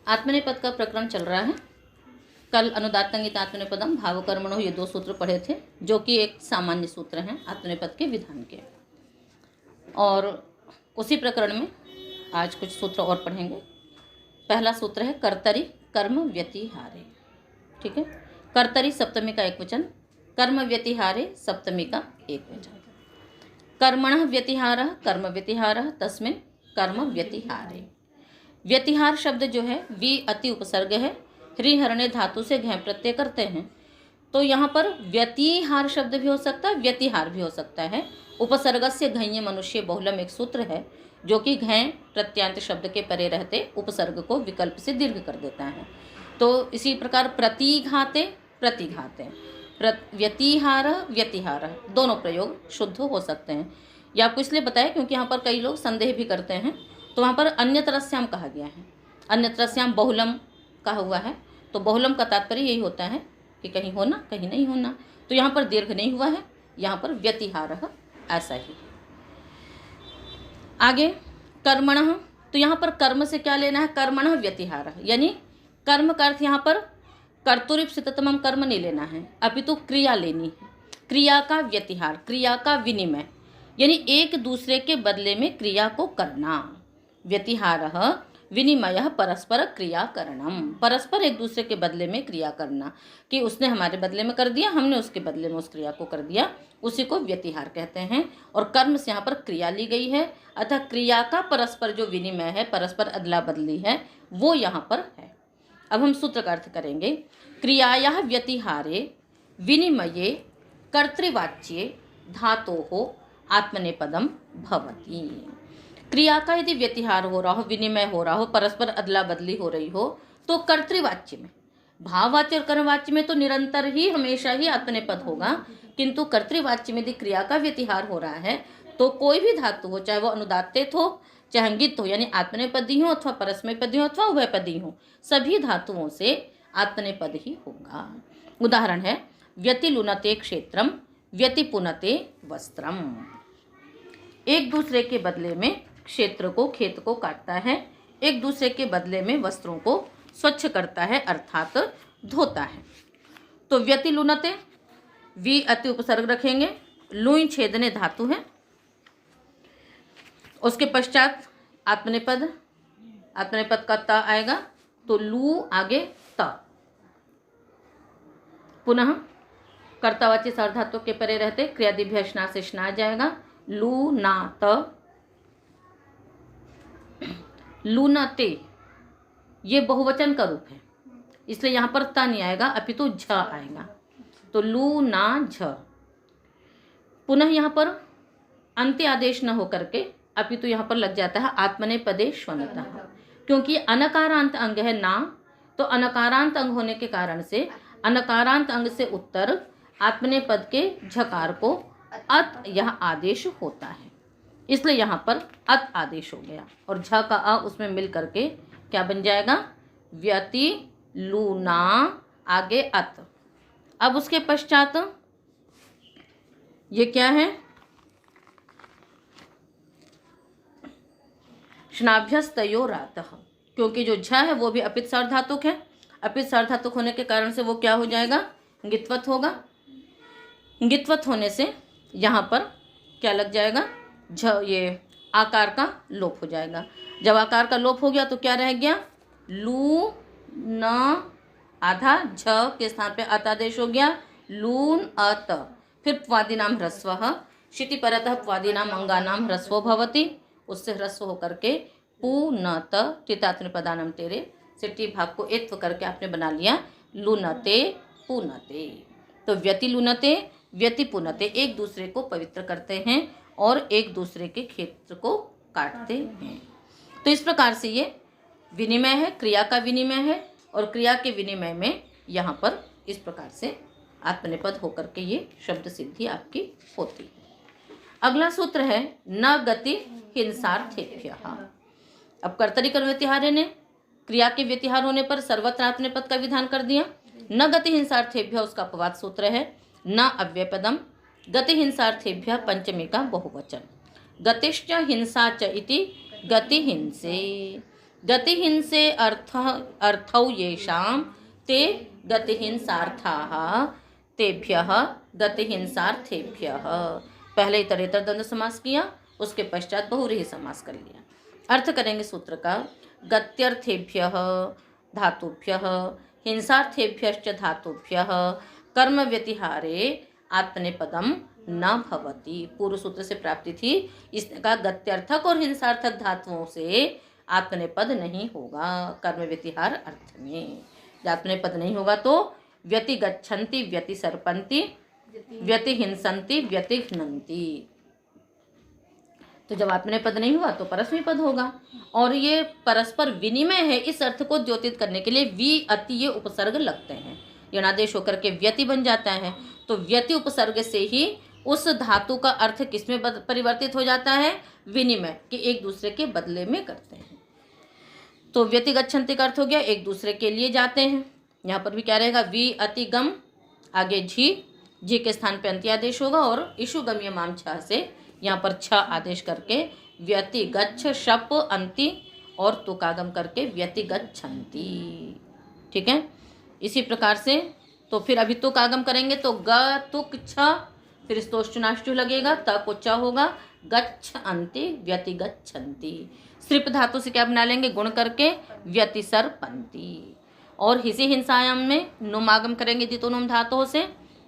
आत्मनेपद का प्रकरण चल रहा है। कल अनुदात्तंगित आत्मनेपदम भावकर्मणो ये 2 सूत्र पढ़े थे, जो कि एक सामान्य सूत्र हैं आत्मनेपद के विधान के। और उसी प्रकरण में आज कुछ सूत्र और पढ़ेंगे। पहला सूत्र है कर्तरि कर्म व्यतिहारे। ठीक है, कर्तरि सप्तमी का एक वचन, कर्म व्यतिहारे सप्तमी का एक वचन। कर्मणः व्यतिहारः कर्म व्यतिहारः तस्मिन् कर्म व्यतिहारे। व्यतिहार शब्द जो है वि अति उपसर्ग है, हरिहरणे धातु से घय प्रत्यय करते हैं, तो यहाँ पर व्यतिहार शब्द भी हो सकता है, व्यतिहार भी हो सकता है। उपसर्ग से घय मनुष्य बहुलम एक सूत्र है, जो कि घय प्रत्यांत शब्द के परे रहते उपसर्ग को विकल्प से दीर्घ कर देता है। तो इसी प्रकार प्रतिघाते प्रतिघाते, व्यतिहार व्यतिहार, दोनों प्रयोग शुद्ध हो सकते हैं। ये आपको इसलिए बताया क्योंकि यहाँ पर कई लोग संदेह भी करते हैं, तो वहाँ पर अन्यतरस्याम कहा गया है, अन्यतरस्याम बहुलम कहा हुआ है। तो बहुलम का तात्पर्य यही होता है कि कहीं होना कहीं नहीं होना। तो यहाँ पर दीर्घ नहीं हुआ है, यहाँ पर व्यतिहार ऐसा ही। आगे कर्मणः, तो यहाँ पर कर्म से क्या लेना है, कर्मणः व्यतिहार, यानी कर्म का अर्थ यहाँ पर कर्तुरीप्सिततमम कर्म नहीं लेना है, अपितु क्रिया लेनी है। क्रिया का व्यतिहार, क्रिया का विनिमय, यानी एक दूसरे के बदले में क्रिया को करना। व्यतिहारः विनिमयः परस्पर क्रियाकरणम, परस्पर एक दूसरे के बदले में क्रिया करना, कि उसने हमारे बदले में कर दिया, हमने उसके बदले में उस क्रिया को कर दिया, उसी को व्यतिहार कहते हैं। और कर्म से यहाँ पर क्रिया ली गई है, अतः क्रिया का परस्पर जो विनिमय है, परस्पर अदला बदली है, वो यहाँ पर है। अब हम सूत्र का अर्थ करेंगे। क्रियायाः व्यतिहारे विनिमये कर्तृवाच्ये धातोः आत्मनेपदम भवति। क्रिया का यदि व्यतिहार हो रहा हो, विनिमय हो रहा हो, परस्पर अदला बदली हो रही हो, तो कर्तृवाच्य में, भाववाच्य और कर्मवाच्य में तो निरंतर ही हमेशा ही आत्मनेपद होगा, किंतु कर्तृवाच्य में यदि क्रिया का व्यतिहार हो रहा है, तो कोई भी धातु हो, चाहे वो अनुदात्तित हो चाहे अंगित हो, यानी आत्मनेपदी हो अथवा परस्मैपदी हो अथवा उभयपदी हो, सभी धातुओं से आत्मनेपद ही होगा। उदाहरण है व्यतिलुनते क्षेत्रम व्यतिपुनते वस्त्रम। एक दूसरे के बदले में क्षेत्र को, खेत को काटता है, एक दूसरे के बदले में वस्त्रों को स्वच्छ करता है, अर्थात धोता है। तो व्यतिलुनते, वी अति उपसर्ग रखेंगे, लुई छेदने धातु है, उसके पश्चात आत्मनेपद, आत्मनेपद का त आएगा, तो लू आगे त, पुनः कर्तावाची सार्वधातु के परे रहते क्रियादिभ्य स्ना से स्ना जाएगा, लू ना त, लूनते, ये बहुवचन का रूप है, इसलिए यहाँ पर त नहीं आएगा, अपितु झ आएगा, तो लू ना झ। पुनः यहाँ पर अंत्य आदेश न होकर के अपितु यहाँ पर लग जाता है आत्मनेपदे श्वनतः, क्योंकि अनकारांत अंग है ना, तो अनकारांत अंग होने के कारण से अनकारांत अंग से उत्तर आत्मनेपद के झकार को अत यह आदेश होता है, इसलिए यहाँ पर अत आदेश हो गया, और झ का अ उसमें मिल करके क्या बन जाएगा, व्यति लूना आगे अत। अब उसके पश्चात ये क्या है, श्नाभ्यस्तयोरातः, क्योंकि जो झ है वो भी अपित सार्वधातुक है, अपित सार्वधातुक होने के कारण से वो क्या हो जाएगा, ङित्वत होगा। ङित्वत होने से यहाँ पर क्या लग जाएगा, झ, ये आकार का लोप हो जाएगा। जब आकार का लोप हो गया तो क्या रह गया, लू न आधा, झ के स्थान पे अत आदेश हो गया, लून अत, फिर प्वादिनाम ह्रस्वः, शिति परतः प्वादिनाम अंगानाम ह्रस्वो भवति, उससे ह्रस्व होकर के पूनत त्रितात्मपदानम तेरे से टी भाग को एत्व करके आपने बना लिया लुनते पुनते। तो व्यति लुनते व्यति पुनते, एक दूसरे को पवित्र करते हैं और एक दूसरे के क्षेत्र को काटते हैं। तो इस प्रकार से ये विनिमय है, क्रिया का विनिमय है, और क्रिया के विनिमय में यहाँ पर इस प्रकार से आत्मनेपद होकर के ये शब्द सिद्धि आपकी होती है। अगला सूत्र है न गति हिंसार्थेभ्यः। अब कर्तरि कर्म व्यतिहारे ने क्रिया के व्यतिहार होने पर सर्वत्र आत्मनेपद का विधान कर दिया। न गति हिंसार्थेभ्यः उसका अपवाद सूत्र है न अव्ययपदम, गति हिंसार्थेभ्यः पंचमी का बहुवचन, गतिश्च हिंसा च इति गति हिंसे। गतिहीन से अर्थौ येषां ते गतिहीनसार्थाः तेभ्यः गतिहीनसार्थेभ्यः। पहले इतरेतर द्वंद्व समास किया, उसके पश्चात बहुव्रीहि समास कर लिया। अर्थ करेंगे सूत्र का। गत्यर्थेभ्यः धातुभ्यः हिंसार्थेभ्यश्च धातुभ्यः कर्म व्यतिहारे आत्मनेपदम न भवति। पूर्व सूत्र से प्राप्ति थी, इसने कहा गत्यर्थक और हिंसार्थक धातुओं से आत्मनेपद नहीं होगा कर्म व्यतिहार अर्थ में। आत्मनेपद नहीं होगा तो व्यति गच्छन्ति, व्यति सर्पन्ति, व्यति हिंसन्ति, व्यति घ्नन्ति। तो जब आत्मनेपद नहीं हुआ तो परस्मै पद होगा। और ये परस्पर विनिमय है, इस अर्थ को द्योतित करने के लिए वि अति ये उपसर्ग लगते हैं। यणादेश होकर के व्यति बन जाता है, तो व्यति उपसर्ग से ही उस धातु का अर्थ किसमें परिवर्तित हो जाता है? विनिमय, कि एक दूसरे के बदले में करते हैं। तो व्यति गच्छन्ति का अर्थ हो गया एक दूसरे के लिए जाते हैं। यहाँ पर भी क्या रहेगा? वि अति गम, आगे झी के स्थान पे अंत्य आदेश होगा और इशु गम्य माम छ से यहाँ पर छ आदेश करके व्यति गच्छ शप अंति और तुकागम करके व्यति गच्छन्ति। ठीक है, इसी प्रकार से तो फिर अभी तुकागम करेंगे तो ग तुक छ, फिर स्तोष्टुनाष्टु लगेगा, त को च होगा, गच्छ अंति व्यति गच्छन्ति। सृप धातु से क्या बना लेंगे? गुण करके व्यति सर्पन्ति। और हिसी हिंसायाम में नुमागम करेंगे दितो नुम धातुओं से,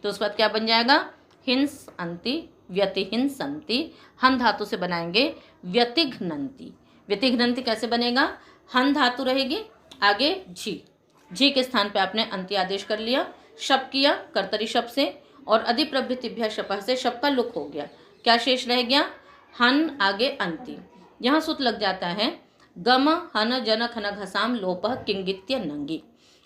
तो उसके बाद क्या बन जाएगा? हिंस अंति व्यति हिंसन्ति। हन धातु से बनाएंगे व्यतिघ्नन्ति। व्यतिघ्नन्ति कैसे बनेगा? हन धातु रहेगी, आगे झी के स्थान पे आपने अंत्य आदेश कर लिया, शप किया कर्तरी शप से, और अधिप्रभृतिभ्य शपः से शप का लुक हो गया। क्या शेष रह गया? हन आगे अंति। यहाँ सूत्र लग जाता है गम हन जन खन घसाम लोपः किंगित्य नंगी।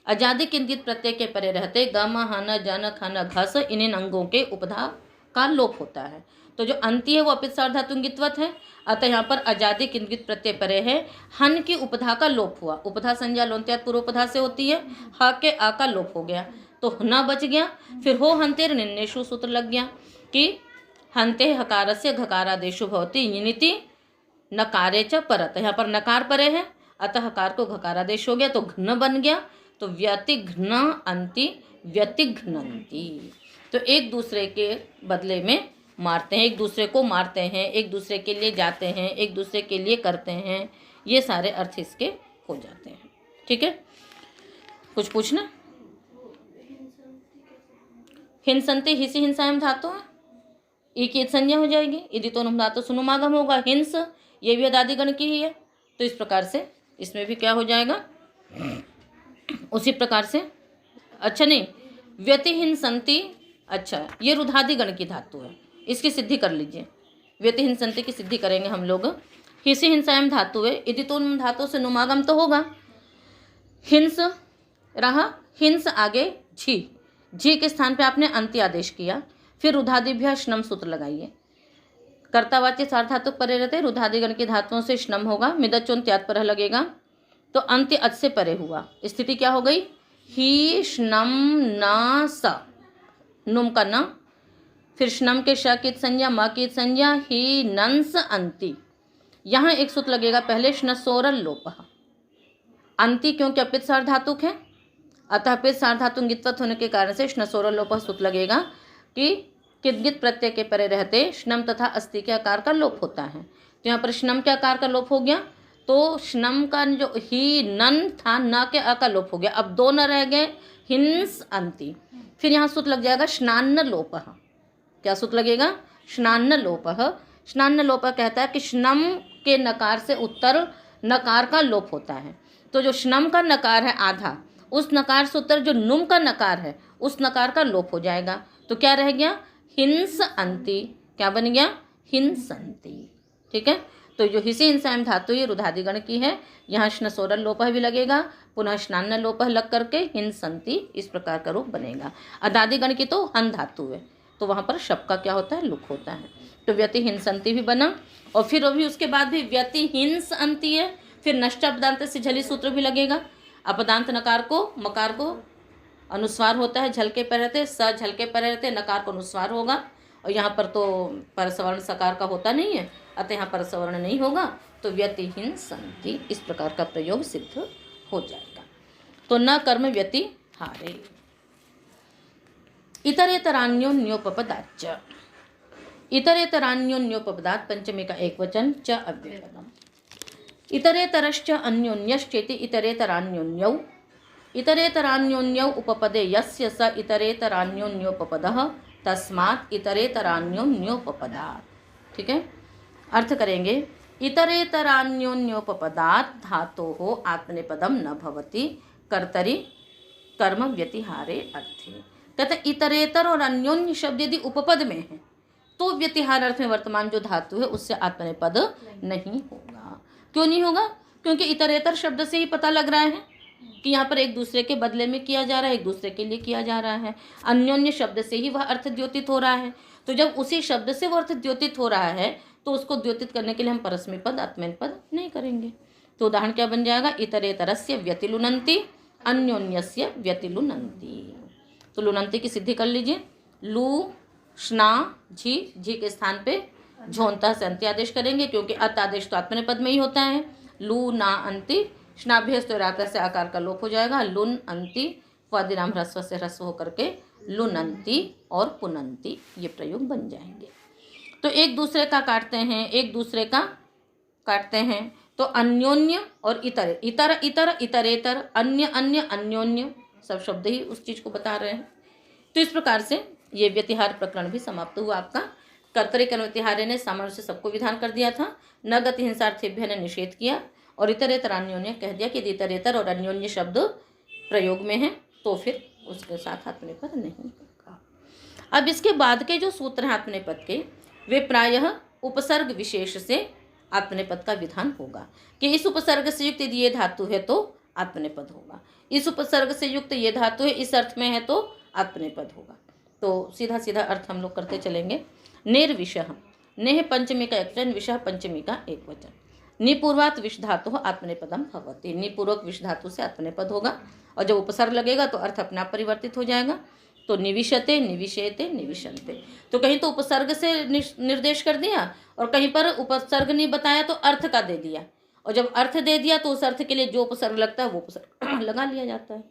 अजादि किंगित प्रत्यय के परे रहते गम हन जन खन घस इन अंगों के उपधा का लोप होता है। तो जो अंति है वो अपित सार्वधातुंगित्वत है, अतः यहाँ पर अजादि किंगित प्रत्यय परे है, हन की उपधा का लोप हुआ। उपधा संज्ञा लोन्त्यात् पूर्वोपधा से होती है, ह के आ का लोप हो गया तो न बच गया। फिर हो हंतेर निन्नेषु सूत्र लग गया कि हंते हकारस्य घकारादेशु भवति इनिति नकारे च परत। यहाँ पर नकार परे है, अतः हकार को घकारादेश हो गया तो घ्न बन गया, तो व्यतिघ्न अंति व्यतिघ्नन्ति। तो एक दूसरे के बदले में मारते हैं, एक दूसरे को मारते हैं, एक दूसरे के लिए जाते हैं, एक दूसरे के लिए करते हैं, ये सारे अर्थ इसके हो जाते हैं। ठीक है, कुछ पूछना? हिंसन्ति हिंसी हिंसायाम धातु है, एक ही संज्ञा हो जाएगी। यदि तो धातु सुनुमागम होगा, हिंस ये भी अदादिगण की ही है, तो इस प्रकार से इसमें भी क्या हो जाएगा? उसी प्रकार से। अच्छा नहीं, व्यति हिंसन्ति, अच्छा ये रुधादिगण की धातु है, इसकी सिद्धि कर लीजिए। व्यति हिंसन्ति की सिद्धि करेंगे हम लोग। हिंसी हिंसायाम धातु है, यदि तो धातु से नुमागम तो होगा, हिंस रहा, हिंस आगे झी के स्थान पे आपने अंत्य आदेश किया, फिर रुधादिभ्य श्नम सूत्र लगाइए। कर्तावाच्य सार्वधातुक परे रहते, रुधादिगण की धातुओं से श्नम होगा, मिदच्चोन त्याग पर लगेगा, तो अंत्य अच से परे हुआ। स्थिति क्या हो गई? ही श्नम न स, नुम का न, फिर श्नम के श की संज्ञा, म की संज्ञा, ही नंस अंति। यहाँ एक सूत्र लगेगा पहले, श्नसोरल लोपः अंति, क्योंकि अपित सार्वधातुक है, अतः अपित सार्वधातुंगित्वत होने के कारण से श्नसोरल लोपः सूत्र लगेगा कि किद्गित प्रत्यय के परे रहते श्नम तथा अस्ति के आकार का लोप होता है। तो यहाँ पर श्नम के आकार का लोप हो गया, तो श्नम का जो ही नन था, न के आ का लोप हो गया, अब दो न रह गए, हिंस अंति। फिर यहाँ सूत्र लग जाएगा श्नान्न लोपः। क्या सूत्र लगेगा? श्नान्न लोपः। श्नान्न लोपः कहता है कि श्नम के नकार से उत्तर नकार का लोप होता है, तो जो श्नम का नकार है आधा, उस नकार से उत्तर जो नुम का नकार है उस नकार का लोप हो जाएगा, तो क्या रह गया? हिंस अंति। क्या बन गया? हिंसन्ति। ठीक है, तो जो हिसी हिंसायाम धातु ये रुधादिगण की है, यहाँ श्नसोरल लोपः भी लगेगा, पुनः श्नान्न लोपः लग करके हिंसन्ति इस प्रकार का रूप बनेगा। अदादिगण की तो हन धातु है, तो वहाँ पर शब का क्या होता है? लुक होता है। तो व्यति हिंसन्ति भी बना, और फिर अभी उसके बाद भी व्यति हिंस अंति है, फिर नष्ट अपदांत से झली सूत्र भी लगेगा। अपदांत नकार को मकार को अनुस्वार होता है, झलके पर रहते, स झलके पर रहते, नकार को अनुस्वार होगा, और यहाँ पर तो परसवर्ण सकार का होता नहीं है, अतः यहाँ परसवर्ण नहीं होगा, तो व्यतिहीन संति इस प्रकार का प्रयोग सिद्ध हो जाएगा। तो न कर्म व्यतिहारे। इतरेतरान्योन्योपपदाच्च, इतरेतरान्योन्योपपदात् पंचमी का एक वचन च अव्ययपदम्। इतरेतरश्च अन्योन्यश्चेति इतरेतरान्योन्यौ, इतरेतरान्योन्यौ उपपदे यस्य स इतरेतरान्योन्योपपदः तस्मात् इतरेतरान्योन्योपपदात्। ठीक है, अर्थ करेंगे। इतरेतरान्योन्योपपदात् धातोः आत्मनेपदं न भवति कर्तरि कर्म व्यतिहारे अर्थे। कहते इतरेतर और अन्योन्य शब्द यदि उपपद में है तो व्यतिहार अर्थ में वर्तमान जो धातु है उससे आत्मनेपद नहीं होगा। क्यों नहीं होगा? क्योंकि इतरेतर शब्द से ही पता लग रहा है कि यहाँ पर एक दूसरे के बदले में किया जा रहा है, एक दूसरे के लिए किया जा रहा है। अन्योन्य शब्द से ही वह अर्थ द्योतित हो रहा है। तो जब उसी शब्द से वह अर्थ द्योतित हो रहा है तो उसको द्योतित करने के लिए हम परस्मै पद आत्मनेपद पद नहीं करेंगे। तो उदाहरण क्या बन जाएगा? इतरेतरस्य व्यतिलुनन्ति अन्योन्यस्य व्यतिलुनन्ति। तो लुनन्ति की सिद्धि कर लीजिए। लू स्ना झी, झी के स्थान पे झोंता से अंत्य आदेश करेंगे क्योंकि अत आदेश तो आत्मनेपद में ही होता है। लू ना अंति, स्नाभ्यस्त तो आकार से आकार का लोप हो जाएगा। लुन अंति, पदिनाम ह्रस्व से ह्रस्व होकर के लुनंती और पुनंती ये प्रयोग बन जाएंगे। तो एक दूसरे का काटते हैं, एक दूसरे का काटते हैं। तो अन्योन्य और इतर, इतर इतर इतरेतर, अन्य अन्य अन्योन्य, सब शब्द ही उस चीज को बता रहे हैं। तो इस प्रकार से ये व्यतिहार प्रकरण भी समाप्त हुआ आपका। कर्तरि कर्म व्यतिहारे ने सामान्य से सबको विधान कर दिया था। न गति हिंसार्थेभ्य ने निषेध किया और इतरेतर अन्योन्य कह दिया कि यदि इतरेतर और अन्योन्य शब्द प्रयोग में है तो फिर उसके साथ आत्मनेपद नहीं होगा। अब इसके बाद के जो सूत्र हैं आत्मनेपद के, वे प्रायः उपसर्ग विशेष से आत्मनेपद का विधान होगा कि इस उपसर्ग से युक्त यदि ये धातु है तो आत्मनेपद होगा, इस उपसर्ग से युक्त ये धातु है इस अर्थ में है तो आत्मनेपद होगा। तो सीधा सीधा अर्थ हम लोग करते चलेंगे। निर्विषः, नेह पंचमी का एक वचन, विषः पंचमी का एक वचन। निपूर्वात विष धातु आत्मनेपदम भवति, निपूर्वक विष धातु से आत्मनेपद होगा और जब उपसर्ग लगेगा तो अर्थ अपने आप परिवर्तित हो जाएगा। तो निविशते, निविशेते, निविशन्ते। तो कहीं तो उपसर्ग से निर्देश कर दिया और कहीं पर उपसर्ग नहीं बताया तो अर्थ का दे दिया, और जब अर्थ दे दिया तो उस अर्थ के लिए जो उपसर्ग लगता है वो उपसर्ग लगा लिया जाता है।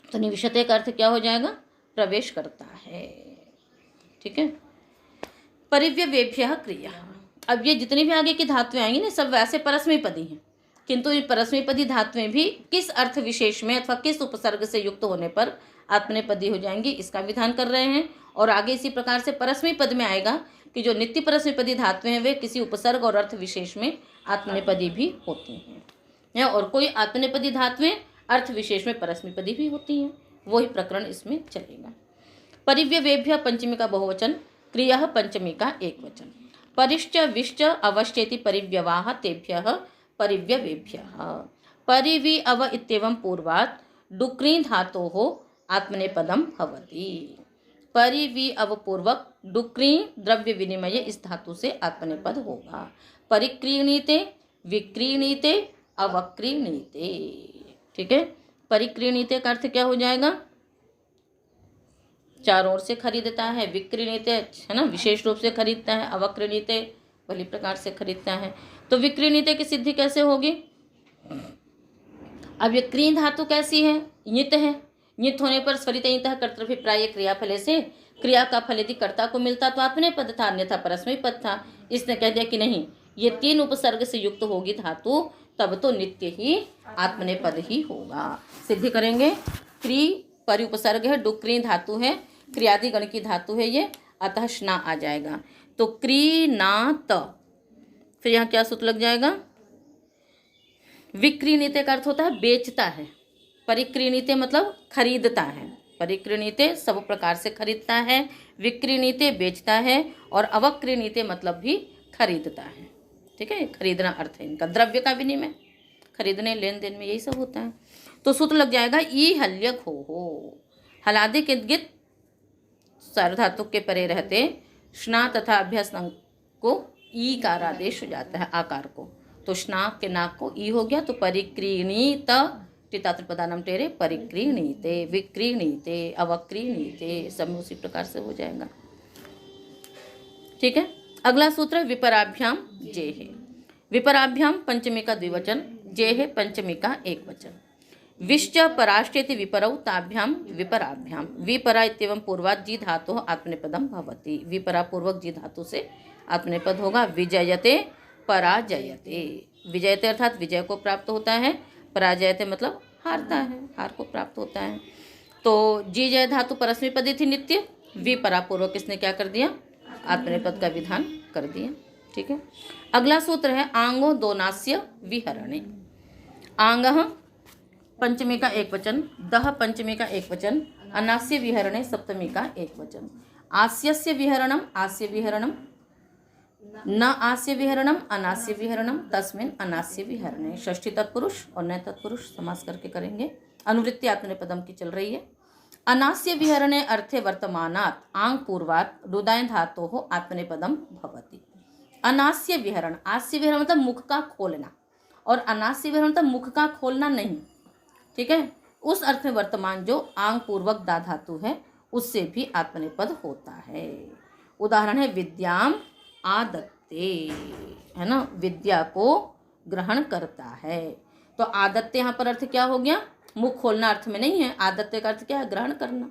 तो निविशते का अर्थ क्या हो जाएगा? प्रवेश करता है। ठीक है। परिव्यवेभ्यः क्रिया। अब ये जितनी भी आगे की धातुएं आएंगी ना सब वैसे परस्मैपदी हैं, किंतु ये परस्मैपदी धातुएं भी किस अर्थ विशेष में अथवा किस उपसर्ग से युक्त होने पर आत्मनेपदी हो जाएंगी इसका विधान कर रहे हैं। और आगे इसी प्रकार से परस्मैपद में आएगा कि जो नित्य परस्मैपदी धातुएं हैं वे किसी उपसर्ग और अर्थ विशेष में आत्मनेपदी भी होती हैं, और कोई आत्मनेपदी धातुएं अर्थ विशेष में परस्मैपदी भी होती हैं। वही प्रकरण इसमें चलेगा। परिव्यवेभ्य पंचमी का बहुवचन, क्रिया पंचमी का एक वचन। परिश्च विश्च अवश्चेति परिव्यवाह तेभ्यः परिव्यवेभ्यः। परिवि अव इत्येवं पूर्वात् डुक्री धातोः आत्मनेपदं भवति। परिवि अव पूर्वक डुक्री द्रव्य विनिमय इस धातु से आत्मनेपद होगा। परिक्रीणीते, विक्रीणीते, अवक्रीणीते। ठीक है। परिक्रीणीते का अर्थ क्या हो जाएगा? चारों ओर से खरीदता है। विक्रीणीते है ना, विशेष रूप से खरीदता है। अवक्रीणीते भली प्रकार से खरीदता है। तो विक्रीणीते की सिद्धि कैसे होगी? अब ये क्री धातु कैसी है? नित है। नित होने पर स्वरितयितः कर्तृभिप्राय क्रियाफले से क्रिया का फल यदि कर्ता को मिलता तो आत्मनेपद था, अन्यथा परस्मैपद था। इसने कह दिया कि नहीं, ये तीन उपसर्ग से युक्त होगी धातु तब तो नित्य ही आत्मनेपद ही होगा। सिद्धि करेंगे। क्री परि उपसर्ग है, डुक्री धातु है, क्रियादि गण की धातु है ये, अतः स्ना आ जाएगा। तो क्रीणात, फिर यहाँ क्या सूत्र लग जाएगा? विक्रीणीते का अर्थ होता है बेचता है। परिक्रीणीते मतलब खरीदता है। परिक्रीणीते सब प्रकार से खरीदता है, विक्रीणीते बेचता है, और अवक्रीणीते मतलब भी खरीदता है। ठीक है, खरीदना अर्थ है इनका। द्रव्य का विनिमय, खरीदने लेन देन में यही सब होता है। तो सूत्र लग जाएगा ई हल्यक हो। हलादि के गित सार्वधातुक के परे रहते स्ना तथा अभ्यास को ई कार आदेश हो जाता है आकार को। तो स्ना के नाक को ई हो गया। तो परिक्रीणीत टितात्रिपदानम टेरे परिक्रीणीते, विक्रीणीते, अवक्रीणीते, सब में उसी प्रकार से हो जाएगा। ठीक है। अगला सूत्र है विपराभ्याम जे है। विपराभ्याम पंचमी का द्विवचन, जे है पंचमी का एक वचन। विश्च पराश्चेति विपरौ ताभ्याम विपराभ्याम। विपरा इत्येवं पूर्वात् जी धातु आत्मनेपदम भवति। विपरा पूर्वक जी धातु से आत्मनेपद होगा। विजयते पराजयते। विजयते अर्थात विजय को प्राप्त होता है, पराजयते मतलब हारता है, हार को प्राप्त होता है। तो जी जय धातु परस्मैपदी थी नित्य, विपरा पूर्वक इसने क्या कर दिया, आत्मनेपद का विधान कर दिया। ठीक है। अगला सूत्र है आंगो दोनास्य विहरणे। आंग पंचमी का एक वचन, दह पंचमी का एक वचन, अनास्य विहरणे सप्तमी का एक वचन। आस्यस्य विहरणम आस्य विहरणम, न आस्य विहरणम अनास्य विहरणम, तस्मिन् अनास्य विहरणे। षष्ठी तत्पुरुष और नए तत्पुरुष समास करके करेंगे। अनुवृत्ति आत्मनेपदम की चल रही है। अनास्य विहरणे अर्थे वर्तमानात् आंग पूर्वात् रुदाय धातोः आत्मनेपदम भवति। अनास्य विहरण, आस्य विहरण मतलब मुख का खोलना, और अनास्य विहरण मतलब मुख का खोलना नहीं। ठीक है। उस अर्थ में वर्तमान जो आंग पूर्वक दा धातु है उससे भी आत्मनेपद होता है। उदाहरण है विद्याम आदत्ते, है ना, विद्या को ग्रहण करता है। तो आदत्ते यहाँ पर अर्थ क्या हो गया, मुख खोलना अर्थ में नहीं है। आदत्ते का अर्थ क्या है, ग्रहण करना।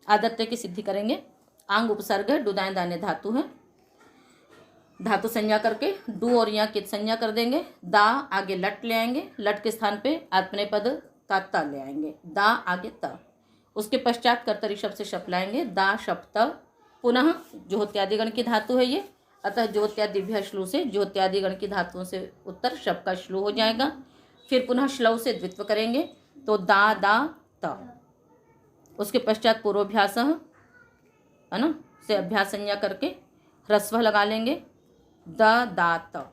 आदत्ते की सिद्धि करेंगे। आंग उपसर्ग है, डुदाएं दाने धातु है, धातु संज्ञा करके डू और यहाँ कित संज्ञा कर देंगे। दा आगे लट ले आएंगे, लट के स्थान पे आत्मनेपद का त ले आएंगे, दा आगे त। उसके पश्चात कर्तरी शब्द से शप लाएंगे, दा शप त। पुनः ज्योत्यादिगण की धातु है ये, अतः ज्योत्यादिभ्य श्लू से ज्योत्यादिगण की धातुओं से उत्तर शप का श्लू हो जाएगा। फिर पुनः श्लव से द्वित्व करेंगे, तो दा दा त। उसके पश्चात पूर्वाभ्यास है ना से अभ्यास संज्ञा करके ह्रस्व लगा लेंगे, द दा त।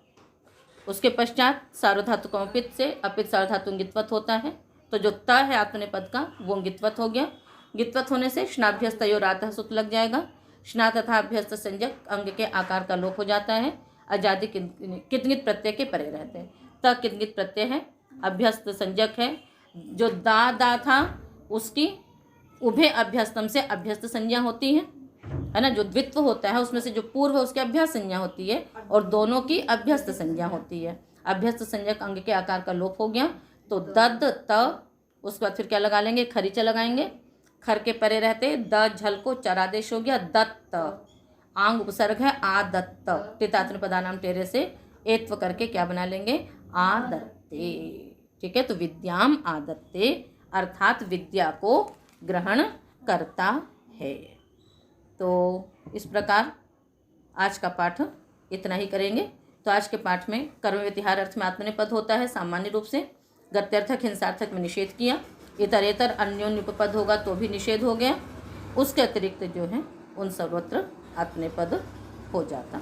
उसके पश्चात सार्वधातु कमपित से अपित सार्वधातु गित्वत होता है, तो जो त है आत्मनेपद का वो गित्वत हो गया। गित्वत होने से श्नाभ्यस्तयोरातः सूत्र लग जाएगा। श्ना तथा अभ्यस्त संज्ञक अंग के आकार का लोप हो जाता है, अजादि कितनित प्रत्यय के परे रहते हैं। त कितनित प्रत्यय है, अभ्यस्त संज्ञक है। जो दा था उसकी उभय अभ्यस्तम से अभ्यस्त संज्ञा होती है ना। जो द्वित्व होता है उसमें से जो पूर्व है उसकी अभ्यास संज्ञा होती है, और दोनों की अभ्यस्त संज्ञा होती है। अभ्यस्त संज्ञक अंग के आकार का लोप हो गया, तो दद त। उसके बाद फिर क्या लगा लेंगे, खरीचा लगाएंगे। खर के परे रहते द झल को चरादेश हो गया, दत्त। आंग उपसर्ग है आदत्त, टितात्मपदानाम टेरे से एत्व करके क्या बना लेंगे, आदत्ते। ठीक है। तो विद्याम आदत्ते अर्थात विद्या को ग्रहण करता है। तो इस प्रकार आज का पाठ इतना ही करेंगे। तो आज के पाठ में कर्म व्यतिहार अर्थ में आत्मनेपद होता है सामान्य रूप से। गत्यर्थक हिंसार्थक में निषेध किया। इतरेतर अन्योन्य उपपद होगा तो भी निषेध हो गया। उसके अतिरिक्त जो है उन सर्वत्र आत्मनेपद हो जाता।